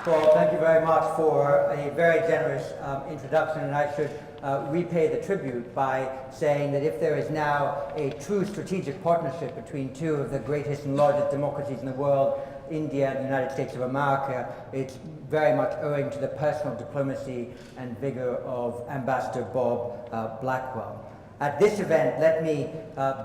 Well, thank you very much for a very generous introduction, and I should repay the tribute by saying that if there is now a true strategic partnership between two of the greatest and largest democracies in the world, India and the United States of America, it's very much owing to the personal diplomacy and vigor of Ambassador Bob Blackwell. At this event, let me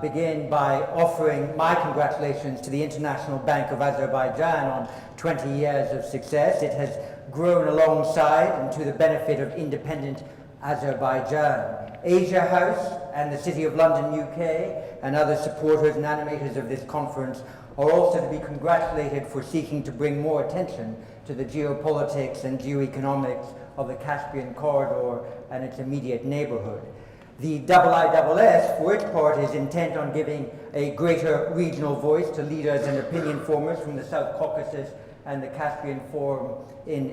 begin by offering my congratulations to the International Bank of Azerbaijan on 20 years of success. It has grown alongside and to the benefit of independent Azerbaijan. Asia House and the City of London, UK, and other supporters and animators of this conference are also to be congratulated for seeking to bring more attention to the geopolitics and geoeconomics of the Caspian corridor and its immediate neighborhood. The IISS, for its part, is intent on giving a greater regional voice to leaders and opinion formers from the South Caucasus and the Caspian corridor in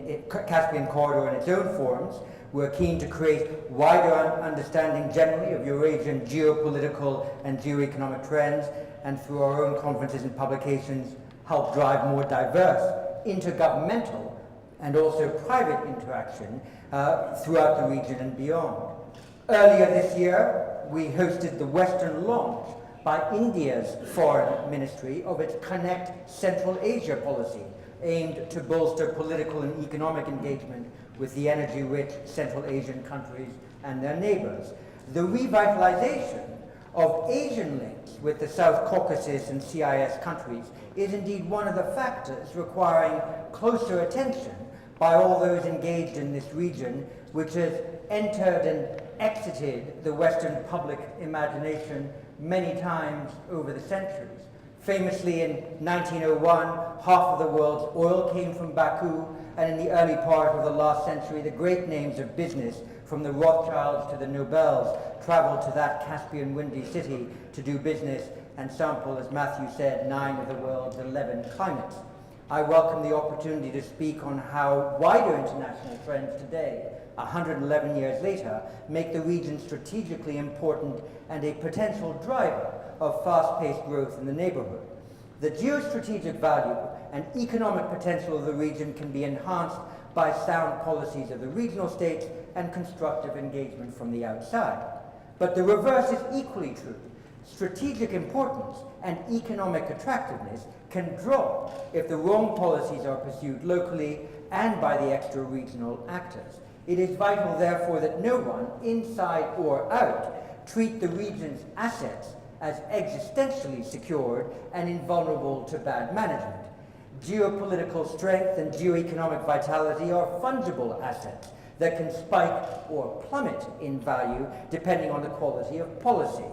its own forums. We're keen to create wider understanding generally of Eurasian geopolitical and geoeconomic trends, and through our own conferences and publications, help drive more diverse, intergovernmental, and also private interaction throughout the region and beyond. Earlier this year, we hosted the Western launch by India's Foreign Ministry of its Connect Central Asia policy, aimed to bolster political and economic engagement with the energy-rich Central Asian countries and their neighbors. The revitalization of Asian links with the South Caucasus and CIS countries is indeed one of the factors requiring closer attention by all those engaged in this region, which has entered and exited the Western public imagination many times over the centuries. Famously, in 1901, half of the world's oil came from Baku, and in the early part of the last century, the great names of business, from the Rothschilds to the Nobels, traveled to that Caspian windy city to do business and sample, as Matthew said, 9 of the world's 11 climates. I welcome the opportunity to speak on how wider international trends today, 111 years later, make the region strategically important and a potential driver of fast-paced growth in the neighborhood. The geostrategic value and economic potential of the region can be enhanced by sound policies of the regional states and constructive engagement from the outside. But the reverse is equally true. Strategic importance and economic attractiveness can drop if the wrong policies are pursued locally and by the extra-regional actors. It is vital, therefore, that no one, inside or out, treat the region's assets as existentially secured and invulnerable to bad management. Geopolitical strength and geoeconomic vitality are fungible assets that can spike or plummet in value depending on the quality of policy.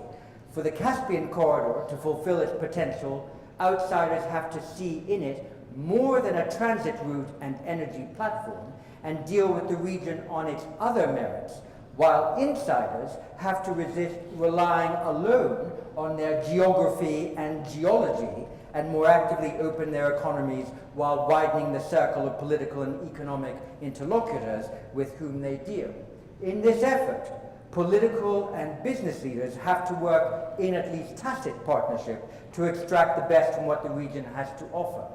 For the Caspian corridor to fulfill its potential, outsiders have to see in it more than a transit route and energy platform and deal with the region on its other merits, while insiders have to resist relying alone on their geography and geology and more actively open their economies while widening the circle of political and economic interlocutors with whom they deal. In this effort, political and business leaders have to work in at least tacit partnership to extract the best from what the region has to offer.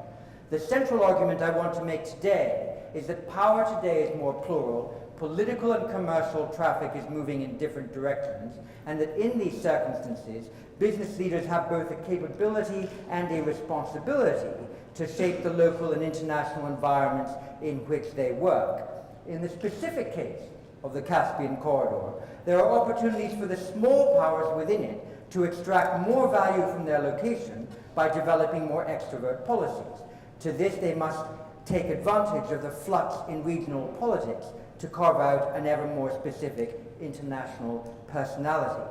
The central argument I want to make today is that power today is more plural, political and commercial traffic is moving in different directions, and that in these circumstances, business leaders have both a capability and a responsibility to shape the local and international environments in which they work. In the specific case of the Caspian corridor, there are opportunities for the small powers within it to extract more value from their location by developing more extrovert policies. To this, they must take advantage of the flux in regional politics to carve out an ever more specific international personality.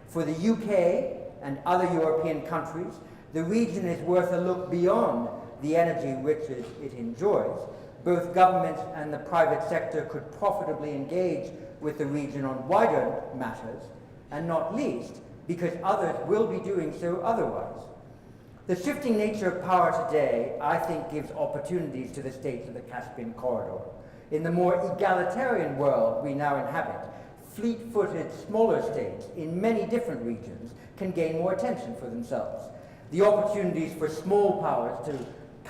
For the UK and other European countries, the region is worth a look beyond the energy riches it enjoys. Both governments and the private sector could profitably engage with the region on wider matters, and not least because others will be doing so otherwise. The shifting nature of power today, I think, gives opportunities to the states of the Caspian corridor. In the more egalitarian world we now inhabit, fleet-footed smaller states in many different regions can gain more attention for themselves. The opportunities for small powers to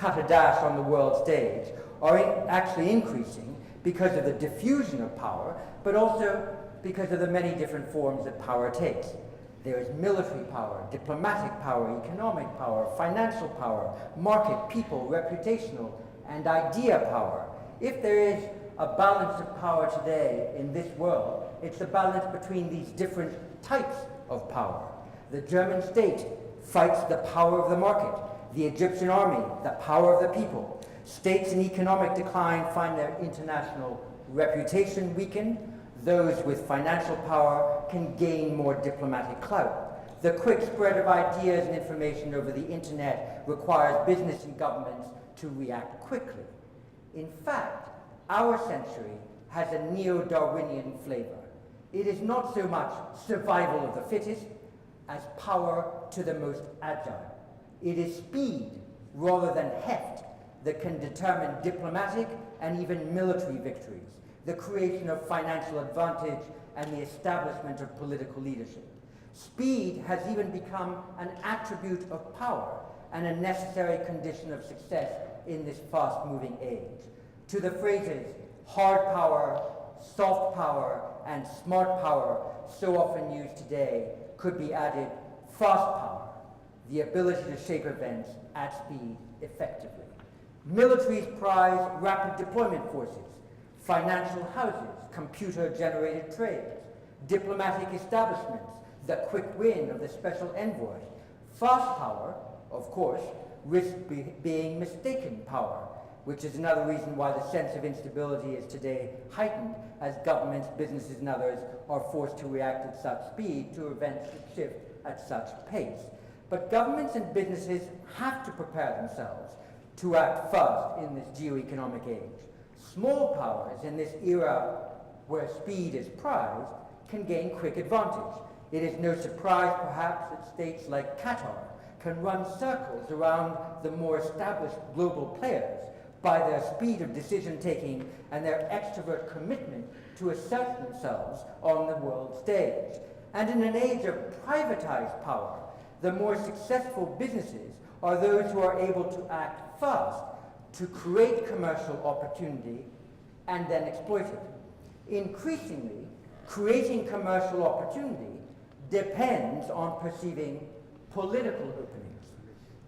cut a dash on the world stage are actually increasing because of the diffusion of power, but also because of the many different forms that power takes. There is military power, diplomatic power, economic power, financial power, market, people, reputational, and idea power. If there is a balance of power today in this world, it's the balance between these different types of power. The German state fights the power of the market. The Egyptian army, the power of the people. States in economic decline find their international reputation weakened. Those with financial power can gain more diplomatic clout. The quick spread of ideas and information over the internet requires business and governments to react quickly. In fact, our century has a neo-Darwinian flavor. It is not so much survival of the fittest as power to the most agile. It is speed rather than heft that can determine diplomatic and even military victories, the creation of financial advantage and the establishment of political leadership. Speed has even become an attribute of power and a necessary condition of success in this fast-moving age. To the phrases hard power, soft power, and smart power so often used today could be added fast power, the ability to shape events at speed effectively. Militaries prize rapid deployment forces, financial houses, computer-generated trades, diplomatic establishments, the quick win of the special envoy. Fast power, of course, risks being mistaken power, which is another reason why the sense of instability is today heightened as governments, businesses, and others are forced to react at such speed to events that shift at such pace. But governments and businesses have to prepare themselves to act fast in this geoeconomic age. Small powers in this era where speed is prized can gain quick advantage. It is no surprise, perhaps, that states like Qatar can run circles around the more established global players by their speed of decision-taking and their extrovert commitment to assert themselves on the world stage. And in an age of privatized power, the more successful businesses are those who are able to act fast to create commercial opportunity and then exploit it. Increasingly, creating commercial opportunity depends on perceiving political openings.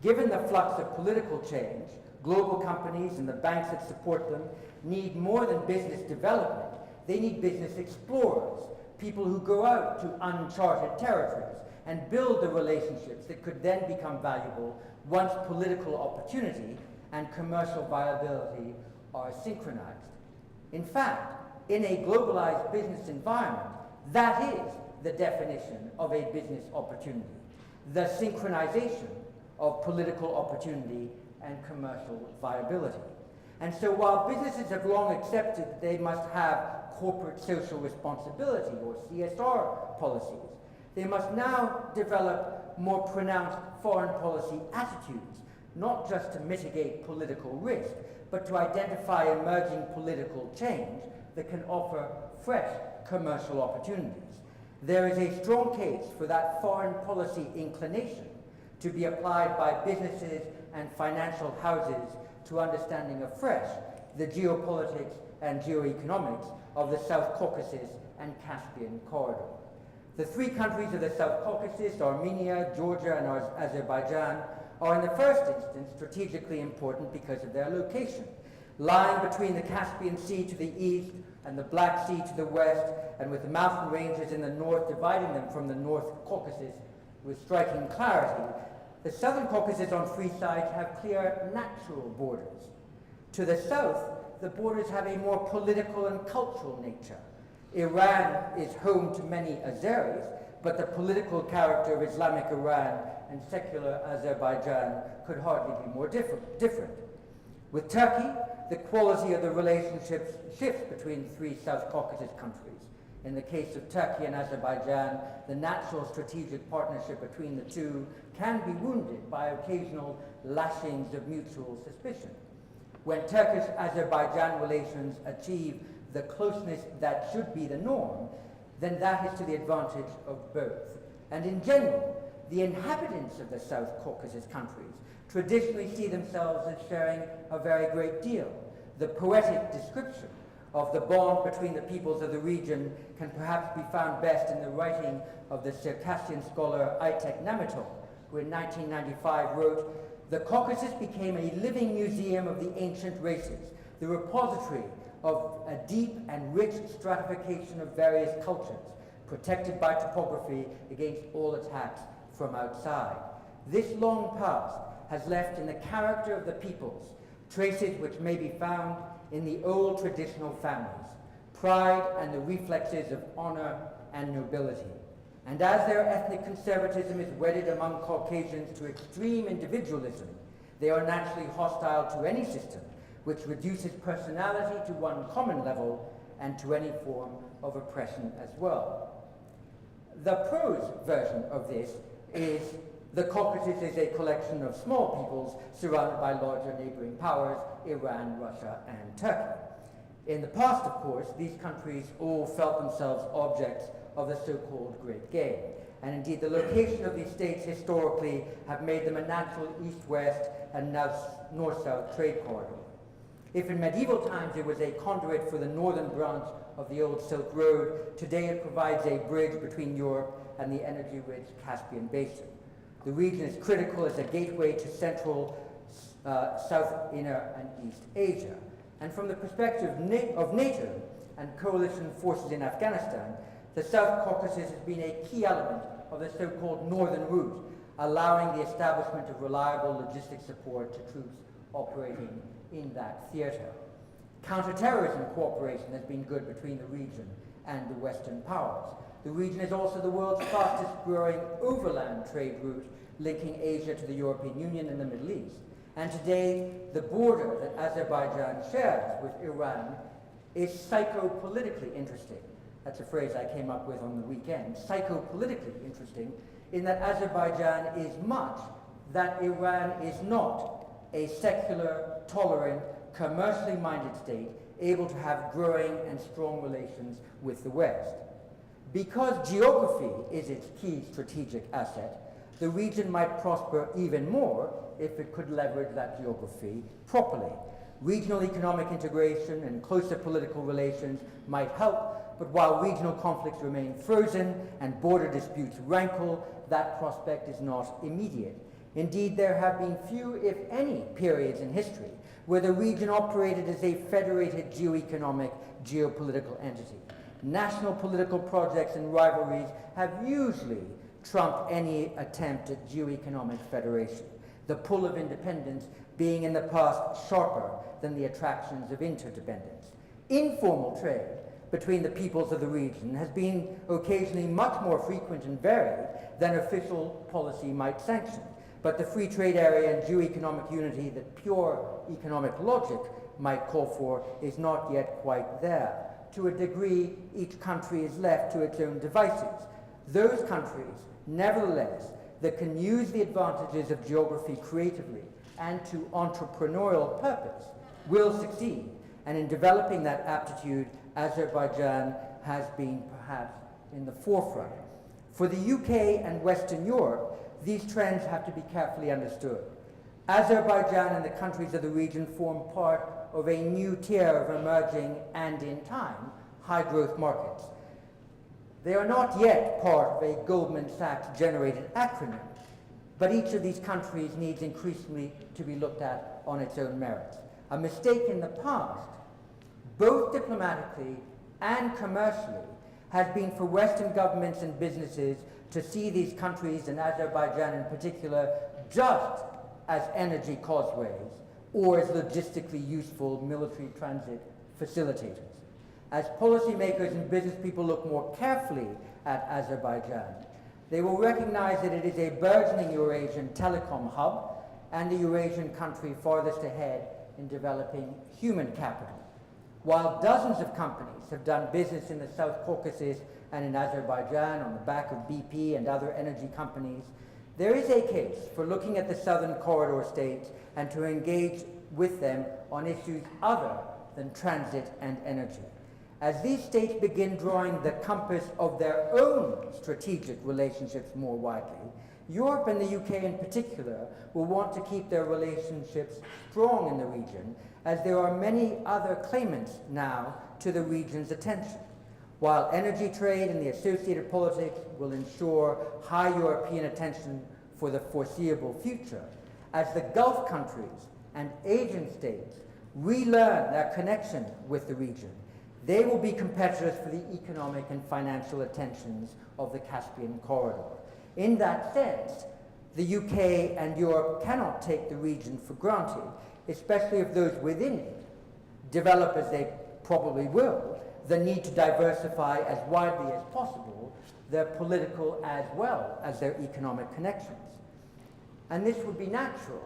Given the flux of political change, global companies and the banks that support them need more than business development. They need business explorers, people who go out to uncharted territories and build the relationships that could then become valuable once political opportunity and commercial viability are synchronized. In fact, in a globalized business environment, that is the definition of a business opportunity, the synchronization of political opportunity and commercial viability. And so while businesses have long accepted that they must have corporate social responsibility or CSR policies, they must now develop more pronounced foreign policy attitudes, not just to mitigate political risk, but to identify emerging political change that can offer fresh commercial opportunities. There is a strong case for that foreign policy inclination to be applied by businesses and financial houses to understanding afresh the geopolitics and geoeconomics of the South Caucasus and Caspian corridor. The three countries of the South Caucasus, Armenia, Georgia, and Azerbaijan, are in the first instance strategically important because of their location. Lying between the Caspian Sea to the east and the Black Sea to the west, and with the mountain ranges in the north dividing them from the North Caucasus with striking clarity, the Southern Caucasus on three sides have clear natural borders. To the south, the borders have a more political and cultural nature. Iran is home to many Azeris, but the political character of Islamic Iran and secular Azerbaijan could hardly be more different. With Turkey, the quality of the relationships shifts between three South Caucasus countries. In the case of Turkey and Azerbaijan, the natural strategic partnership between the two can be wounded by occasional lashings of mutual suspicion. When Turkish-Azerbaijan relations achieve the closeness that should be the norm, then that is to the advantage of both. And in general, the inhabitants of the South Caucasus countries traditionally see themselves as sharing a very great deal. The poetic description of the bond between the peoples of the region can perhaps be found best in the writing of the Circassian scholar Aitek Namitol, who in 1995 wrote, "The Caucasus became a living museum of the ancient races, the repository of a deep and rich stratification of various cultures, protected by topography against all attacks from outside. This long past has left in the character of the peoples traces which may be found in the old traditional families, pride and the reflexes of honor and nobility. And as their ethnic conservatism is wedded among Caucasians to extreme individualism, they are naturally hostile to any system which reduces personality to one common level and to any form of oppression as well." The prose version of this is, the Caucasus is a collection of small peoples surrounded by larger neighboring powers, Iran, Russia, and Turkey. In the past, of course, these countries all felt themselves objects of the so-called Great Game. And indeed, the location of these states historically have made them a natural east-west and north-south trade corridor. If in medieval times it was a conduit for the northern branch of the old Silk Road, today it provides a bridge between Europe and the energy-rich Caspian Basin. The region is critical as a gateway to Central, South, Inner, and East Asia. And from the perspective of NATO and coalition forces in Afghanistan, the South Caucasus has been a key element of the so-called Northern Route, allowing the establishment of reliable logistic support to troops operating in that theater. Counterterrorism cooperation has been good between the region and the Western powers. The region is also the world's fastest growing overland trade route, linking Asia to the European Union and the Middle East. And today, the border that Azerbaijan shares with Iran is psychopolitically interesting. That's a phrase I came up with on the weekend. Psychopolitically interesting, in that Azerbaijan is much that Iran is not, a secular, tolerant, commercially minded state able to have growing and strong relations with the West. Because geography is its key strategic asset, the region might prosper even more if it could leverage that geography properly. Regional economic integration and closer political relations might help, but while regional conflicts remain frozen and border disputes rankle, that prospect is not immediate. Indeed, there have been few, if any, periods in history where the region operated as a federated geoeconomic, geopolitical entity. National political projects and rivalries have usually trumped any attempt at geoeconomic federation, the pull of independence being in the past sharper than the attractions of interdependence. Informal trade between the peoples of the region has been occasionally much more frequent and varied than official policy might sanction. But the free trade area and geoeconomic unity that pure economic logic might call for is not yet quite there. To a degree, each country is left to its own devices. Those countries, nevertheless, that can use the advantages of geography creatively and to entrepreneurial purpose will succeed. And in developing that aptitude, Azerbaijan has been perhaps in the forefront. For the UK and Western Europe, these trends have to be carefully understood. Azerbaijan and the countries of the region form part of a new tier of emerging and, in time, high-growth markets. They are not yet part of a Goldman Sachs-generated acronym, but each of these countries needs increasingly to be looked at on its own merits. A mistake in the past, both diplomatically and commercially, has been for Western governments and businesses to see these countries, and Azerbaijan in particular, just as energy causeways or as logistically useful military transit facilitators. As policymakers and business people look more carefully at Azerbaijan, they will recognize that it is a burgeoning Eurasian telecom hub and the Eurasian country farthest ahead in developing human capital. While dozens of companies have done business in the South Caucasus and in Azerbaijan on the back of BP and other energy companies, there is a case for looking at the Southern Corridor states and to engage with them on issues other than transit and energy. As these states begin drawing the compass of their own strategic relationships more widely, Europe and the UK in particular will want to keep their relationships strong in the region, as there are many other claimants now to the region's attention. While energy trade and the associated politics will ensure high European attention for the foreseeable future, as the Gulf countries and Asian states relearn their connection with the region, they will be competitors for the economic and financial attentions of the Caspian corridor. In that sense, the UK and Europe cannot take the region for granted, especially if those within it develop, as they probably will, the need to diversify as widely as possible their political as well as their economic connections. And this would be natural,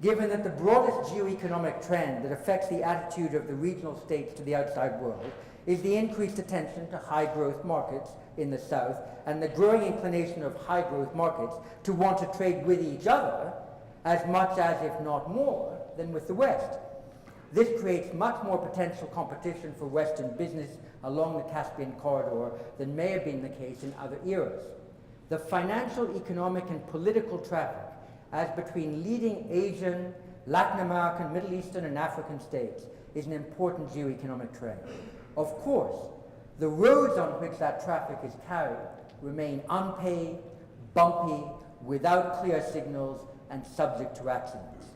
given that the broadest geoeconomic trend that affects the attitude of the regional states to the outside world is the increased attention to high-growth markets in the South and the growing inclination of high-growth markets to want to trade with each other as much as, if not more, than with the West. This creates much more potential competition for Western business along the Caspian corridor than may have been the case in other eras. The financial, economic, and political traffic as between leading Asian, Latin American, Middle Eastern, and African states is an important geoeconomic trend. Of course, the roads on which that traffic is carried remain unpaved, bumpy, without clear signals, and subject to accidents.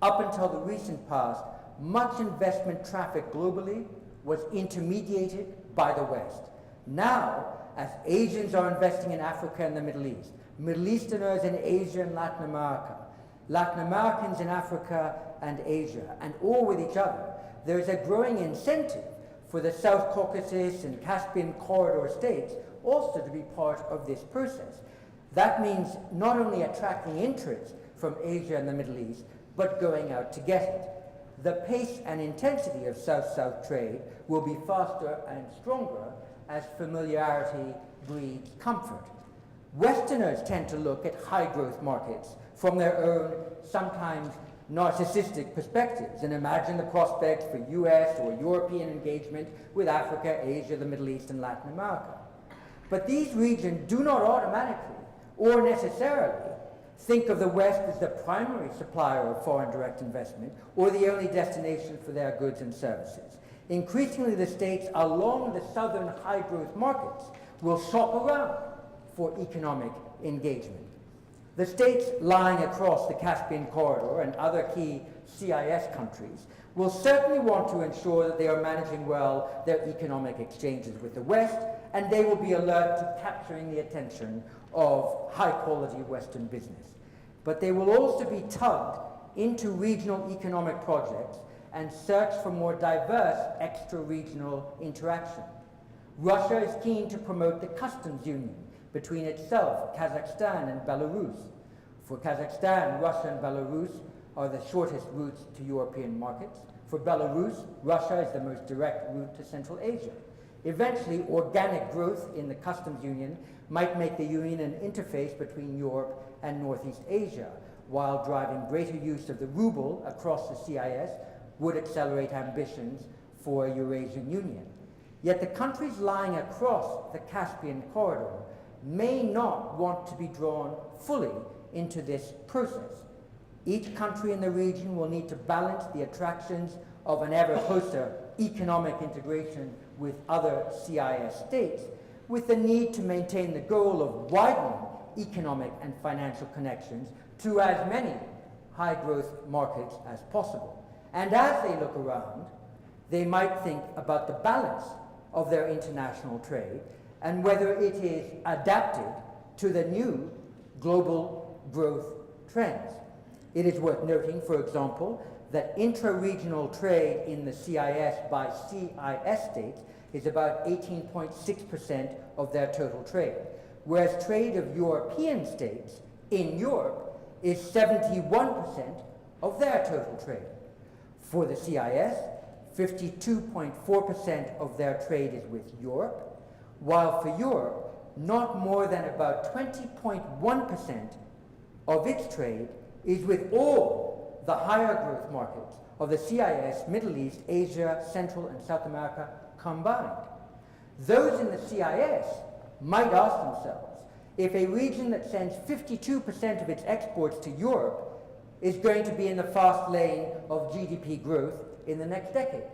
Up until the recent past, much investment traffic globally was intermediated by the West. Now, as Asians are investing in Africa and the Middle East, Middle Easterners in Asia and Latin America, Latin Americans in Africa and Asia, and all with each other, there is a growing incentive for the South Caucasus and Caspian corridor states also to be part of this process. That means not only attracting interest from Asia and the Middle East, but going out to get it. The pace and intensity of South-South trade will be faster and stronger as familiarity breeds comfort. Westerners tend to look at high-growth markets from their own, sometimes narcissistic perspectives and imagine the prospects for US or European engagement with Africa, Asia, the Middle East, and Latin America. But these regions do not automatically or necessarily think of the West as the primary supplier of foreign direct investment or the only destination for their goods and services. Increasingly, the states along the southern high-growth markets will shop around for economic engagement. The states lying across the Caspian corridor and other key CIS countries will certainly want to ensure that they are managing well their economic exchanges with the West, and they will be alert to capturing the attention of high-quality Western business. But they will also be tugged into regional economic projects and search for more diverse extra-regional interaction. Russia is keen to promote the customs union between itself, Kazakhstan, and Belarus. For Kazakhstan, Russia and Belarus are the shortest routes to European markets. For Belarus, Russia is the most direct route to Central Asia. Eventually, organic growth in the customs union might make the union an interface between Europe and Northeast Asia, while driving greater use of the ruble across the CIS would accelerate ambitions for a Eurasian Union. Yet the countries lying across the Caspian corridor may not want to be drawn fully into this process. Each country in the region will need to balance the attractions of an ever closer economic integration with other CIS states with the need to maintain the goal of widening economic and financial connections to as many high-growth markets as possible. And as they look around, they might think about the balance of their international trade and whether it is adapted to the new global growth trends. It is worth noting, for example, that intra-regional trade in the CIS by CIS states is about 18.6% of their total trade, whereas trade of European states in Europe is 71% of their total trade. For the CIS, 52.4% of their trade is with Europe, while for Europe, not more than about 20.1% of its trade is with all the higher growth markets of the CIS, Middle East, Asia, Central and South America combined. Those in the CIS might ask themselves if a region that sends 52% of its exports to Europe is going to be in the fast lane of GDP growth in the next decade.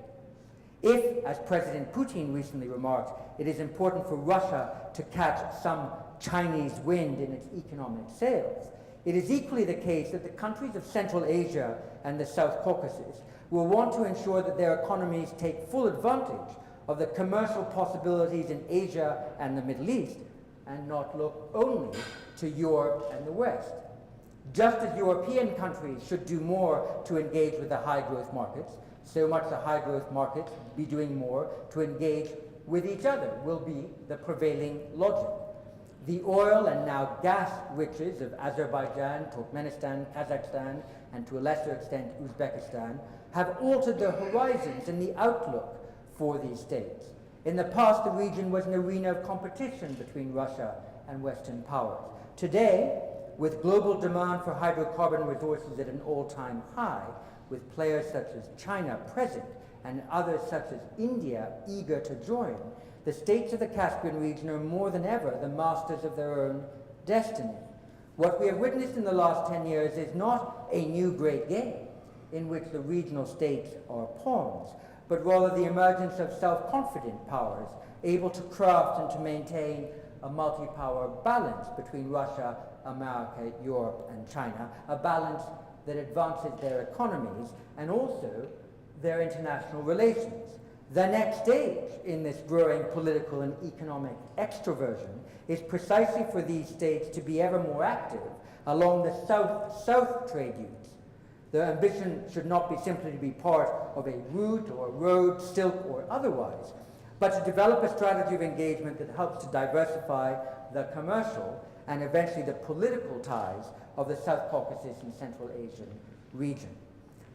If, as President Putin recently remarked, it is important for Russia to catch some Chinese wind in its economic sails, it is equally the case that the countries of Central Asia and the South Caucasus will want to ensure that their economies take full advantage of the commercial possibilities in Asia and the Middle East, and not look only to Europe and the West. Just as European countries should do more to engage with the high-growth markets, so much the high-growth markets be doing more to engage with each other will be the prevailing logic. The oil and now gas riches of Azerbaijan, Turkmenistan, Kazakhstan, and to a lesser extent Uzbekistan have altered the horizons and the outlook for these states. In the past, the region was an arena of competition between Russia and Western powers. Today, with global demand for hydrocarbon resources at an all-time high, with players such as China present and others such as India eager to join, the states of the Caspian region are more than ever the masters of their own destiny. What we have witnessed in the last 10 years is not a new great game in which the regional states are pawns, but rather the emergence of self-confident powers able to craft and to maintain a multi-power balance between Russia, America, Europe, and China, a balance that advances their economies and also their international relations. The next stage in this growing political and economic extroversion is precisely for these states to be ever more active along the south-south trade routes. The ambition should not be simply to be part of a route or a road, silk or otherwise, but to develop a strategy of engagement that helps to diversify the commercial and eventually the political ties of the South Caucasus and Central Asian region.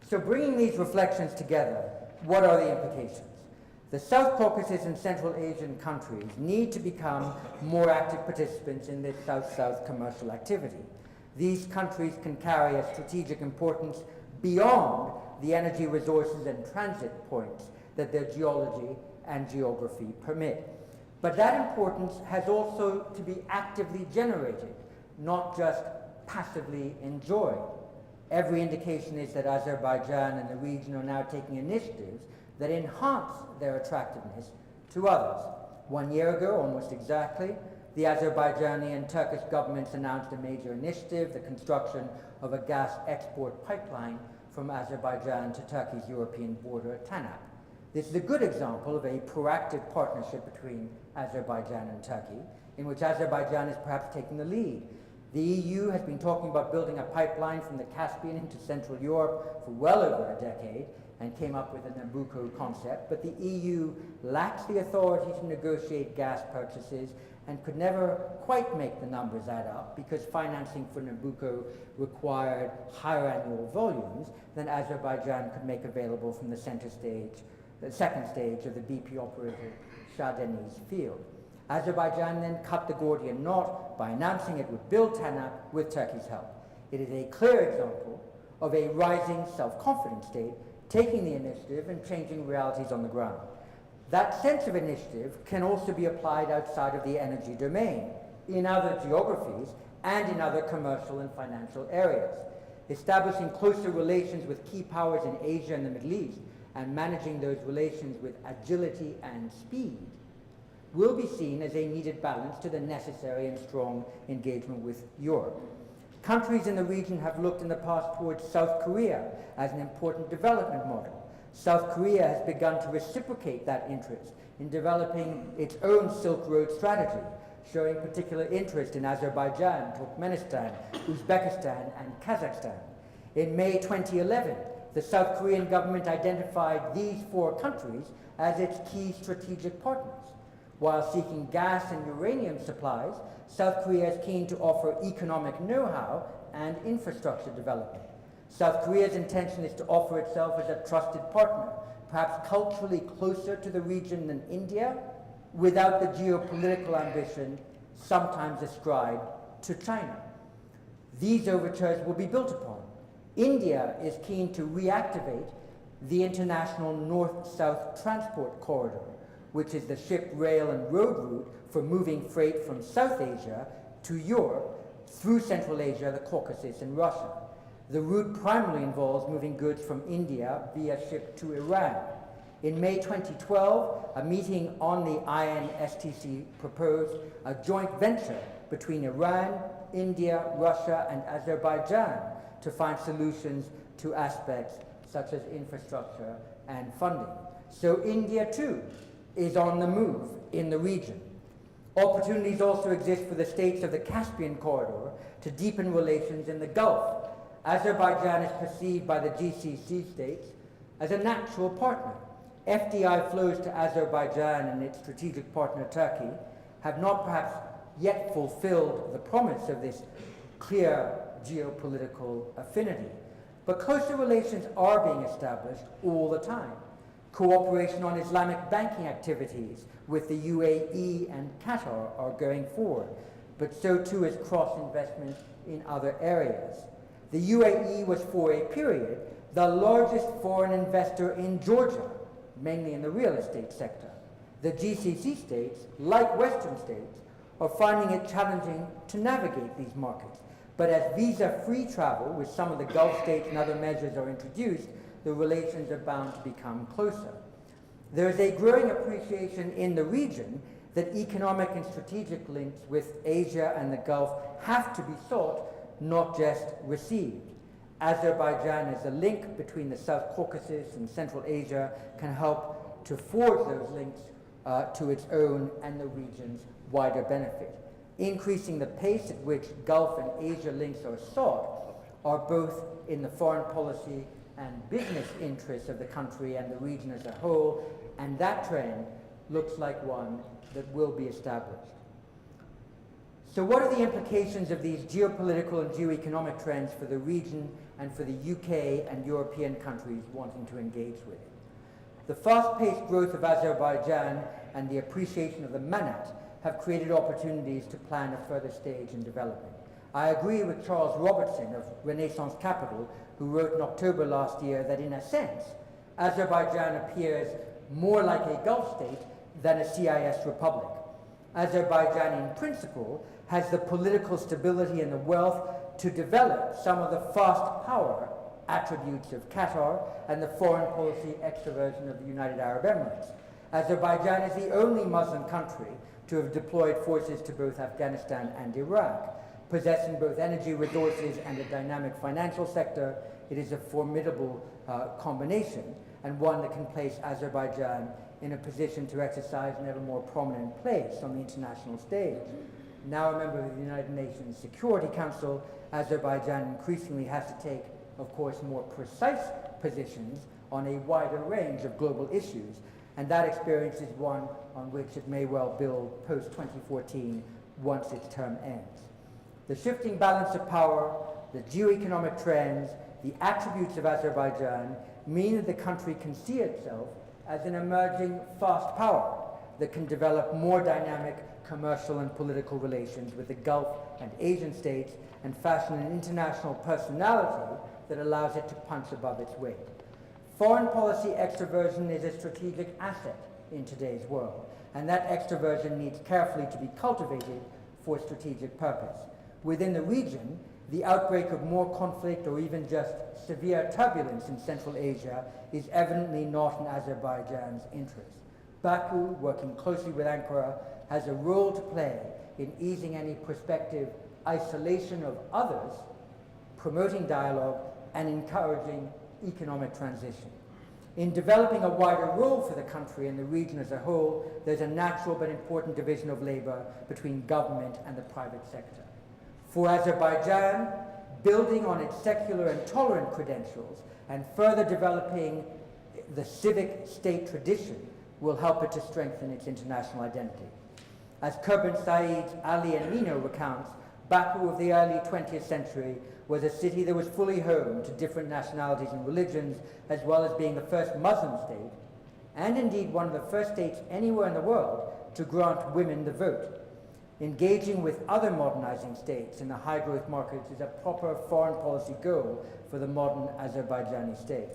So bringing these reflections together, what are the implications? The South Caucasus and Central Asian countries need to become more active participants in this South-South commercial activity. These countries can carry a strategic importance beyond the energy resources and transit points that their geology and geography permit. But that importance has also to be actively generated, not just passively enjoyed. Every indication is that Azerbaijan and the region are now taking initiatives that enhance their attractiveness to others. 1 year ago, almost exactly, the Azerbaijani and Turkish governments announced a major initiative, the construction of a gas export pipeline from Azerbaijan to Turkey's European border at Tanap. This is a good example of a proactive partnership between Azerbaijan and Turkey, in which Azerbaijan is perhaps taking the lead. The EU has been talking about building a pipeline from the Caspian into Central Europe for well over a decade, and came up with the Nabucco concept, but the EU lacks the authority to negotiate gas purchases and could never quite make the numbers add up because financing for Nabucco required higher annual volumes than Azerbaijan could make available from the second stage of the BP-operated Shah Deniz field. Azerbaijan then cut the Gordian knot by announcing it would build Tanap with Turkey's help. It is a clear example of a rising self-confident state taking the initiative and changing realities on the ground. That sense of initiative can also be applied outside of the energy domain, in other geographies and in other commercial and financial areas. Establishing closer relations with key powers in Asia and the Middle East and managing those relations with agility and speed will be seen as a needed balance to the necessary and strong engagement with Europe. Countries in the region have looked in the past towards South Korea as an important development model. South Korea has begun to reciprocate that interest in developing its own Silk Road strategy, showing particular interest in Azerbaijan, Turkmenistan, Uzbekistan, and Kazakhstan. In May 2011, the South Korean government identified these 4 countries as its key strategic partners. While seeking gas and uranium supplies, South Korea is keen to offer economic know-how and infrastructure development. South Korea's intention is to offer itself as a trusted partner, perhaps culturally closer to the region than India, without the geopolitical ambition sometimes ascribed to China. These overtures will be built upon. India is keen to reactivate the international north-south transport corridor, which is the ship, rail, and road route for moving freight from South Asia to Europe through Central Asia, the Caucasus, and Russia. The route primarily involves moving goods from India via ship to Iran. In May 2012, a meeting on the IISS proposed a joint venture between Iran, India, Russia, and Azerbaijan to find solutions to aspects such as infrastructure and funding. So India, too, is on the move in the region. Opportunities also exist for the states of the Caspian corridor to deepen relations in the Gulf. Azerbaijan is perceived by the GCC states as a natural partner. FDI flows to Azerbaijan and its strategic partner Turkey have not perhaps yet fulfilled the promise of this clear geopolitical affinity. But closer relations are being established all the time. Cooperation on Islamic banking activities with the UAE and Qatar are going forward, but so too is cross-investment in other areas. The UAE was for a period the largest foreign investor in Georgia, mainly in the real estate sector. The GCC states, like Western states, are finding it challenging to navigate these markets. But as visa-free travel with some of the Gulf states and other measures are introduced, the relations are bound to become closer. There is a growing appreciation in the region that economic and strategic links with Asia and the Gulf have to be sought, not just received. Azerbaijan as a link between the South Caucasus and Central Asia can help to forge those links to its own and the region's wider benefit. Increasing the pace at which Gulf and Asia links are sought are both in the foreign policy and business interests of the country and the region as a whole, and that trend looks like one that will be established. So what are the implications of these geopolitical and geoeconomic trends for the region and for the UK and European countries wanting to engage with it? The fast-paced growth of Azerbaijan and the appreciation of the manat have created opportunities to plan a further stage in development. I agree with Charles Robertson of Renaissance Capital, who wrote in October last year that in a sense, Azerbaijan appears more like a Gulf state than a CIS republic. Azerbaijan in principle has the political stability and the wealth to develop some of the fast power attributes of Qatar and the foreign policy extroversion of the United Arab Emirates. Azerbaijan is the only Muslim country to have deployed forces to both Afghanistan and Iraq. Possessing both energy resources and a dynamic financial sector, it is a formidable combination, and one that can place Azerbaijan in a position to exercise an ever more prominent place on the international stage. Now a member of the United Nations Security Council, Azerbaijan increasingly has to take, of course, more precise positions on a wider range of global issues, and that experience is one on which it may well build post-2014 once its term ends. The shifting balance of power, the geoeconomic trends, the attributes of Azerbaijan mean that the country can see itself as an emerging fast power that can develop more dynamic commercial and political relations with the Gulf and Asian states and fashion an international personality that allows it to punch above its weight. Foreign policy extroversion is a strategic asset in today's world, and that extroversion needs carefully to be cultivated for strategic purpose. Within the region, the outbreak of more conflict or even just severe turbulence in Central Asia is evidently not in Azerbaijan's interest. Baku, working closely with Ankara, has a role to play in easing any prospective isolation of others, promoting dialogue, and encouraging economic transition. In developing a wider role for the country and the region as a whole, there's a natural but important division of labor between government and the private sector. For Azerbaijan, building on its secular and tolerant credentials and further developing the civic state tradition will help it to strengthen its international identity. As Kurban Said's Ali and Nino recounts, Baku of the early 20th century was a city that was fully home to different nationalities and religions, as well as being the first Muslim state, and indeed one of the first states anywhere in the world to grant women the vote. Engaging with other modernizing states in the high-growth markets is a proper foreign policy goal for the modern Azerbaijani state.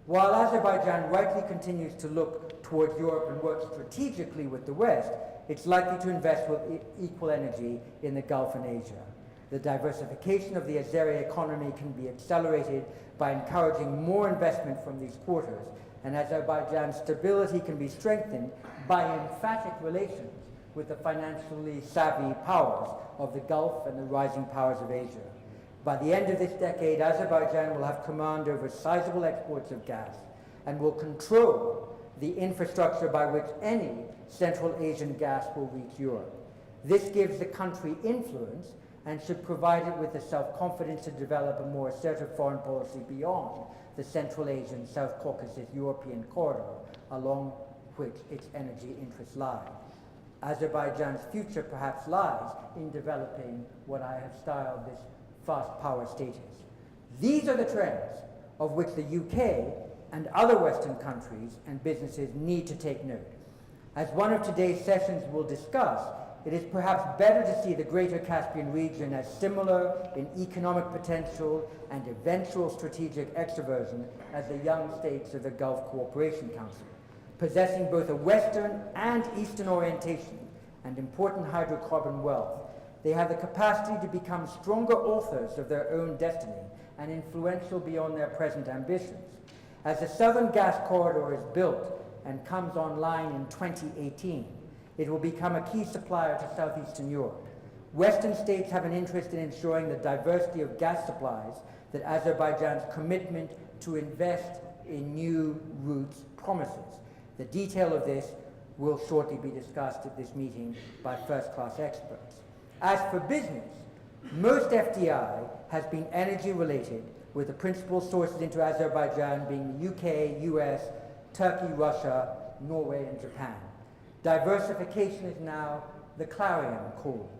While Azerbaijan rightly continues to look towards Europe and work strategically with the West, it's likely to invest with equal energy in the Gulf and Asia. The diversification of the Azeri economy can be accelerated by encouraging more investment from these quarters, and Azerbaijan's stability can be strengthened by emphatic relations with the financially savvy powers of the Gulf and the rising powers of Asia. By the end of this decade, Azerbaijan will have command over sizable exports of gas and will control the infrastructure by which any Central Asian gas will reach Europe. This gives the country influence and should provide it with the self-confidence to develop a more assertive foreign policy beyond the Central Asian, South Caucasus, European corridor along which its energy interests lie. Azerbaijan's future perhaps lies in developing what I have styled this fast power status. These are the trends of which the UK and other Western countries and businesses need to take note. As one of today's sessions will discuss, it is perhaps better to see the greater Caspian region as similar in economic potential and eventual strategic extroversion as the young states of the Gulf Cooperation Council, possessing both a Western and Eastern orientation and important hydrocarbon wealth. They have the capacity to become stronger authors of their own destiny and influential beyond their present ambitions. As the Southern Gas Corridor is built and comes online in 2018, it will become a key supplier to Southeastern Europe. Western states have an interest in ensuring the diversity of gas supplies that Azerbaijan's commitment to invest in new routes promises. The detail of this will shortly be discussed at this meeting by first-class experts. As for business, most FDI has been energy-related, with the principal sources into Azerbaijan being the UK, US, Turkey, Russia, Norway, and Japan. Diversification is now the clarion call.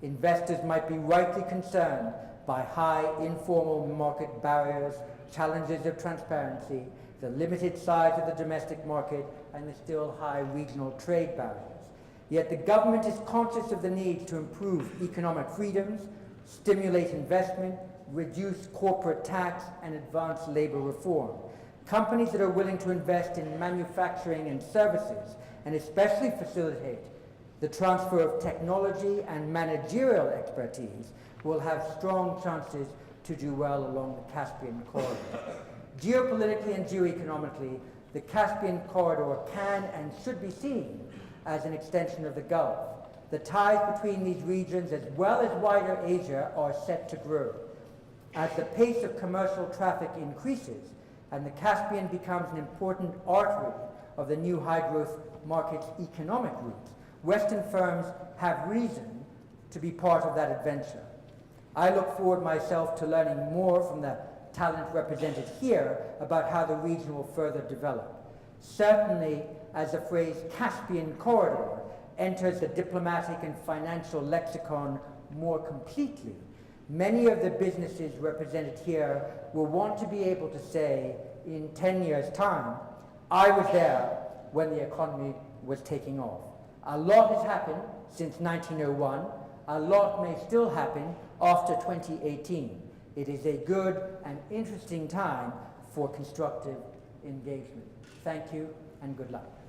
Investors might be rightly concerned by high informal market barriers, challenges of transparency, the limited size of the domestic market, and the still high regional trade barriers. Yet the government is conscious of the need to improve economic freedoms, stimulate investment, reduce corporate tax, and advance labor reform. Companies that are willing to invest in manufacturing and services, and especially facilitate the transfer of technology and managerial expertise, will have strong chances to do well along the Caspian corridor. Geopolitically and geoeconomically, the Caspian corridor can and should be seen as an extension of the Gulf. The ties between these regions, as well as wider Asia, are set to grow. As the pace of commercial traffic increases and the Caspian becomes an important artery of the new high-growth market's economic routes, Western firms have reason to be part of that adventure. I look forward myself to learning more from the talent represented here about how the region will further develop. Certainly, as the phrase Caspian corridor enters the diplomatic and financial lexicon more completely, many of the businesses represented here will want to be able to say in 10 years' time, I was there when the economy was taking off. A lot has happened since 1901. A lot may still happen after 2018. It is a good and interesting time for constructive engagement. Thank you and good luck.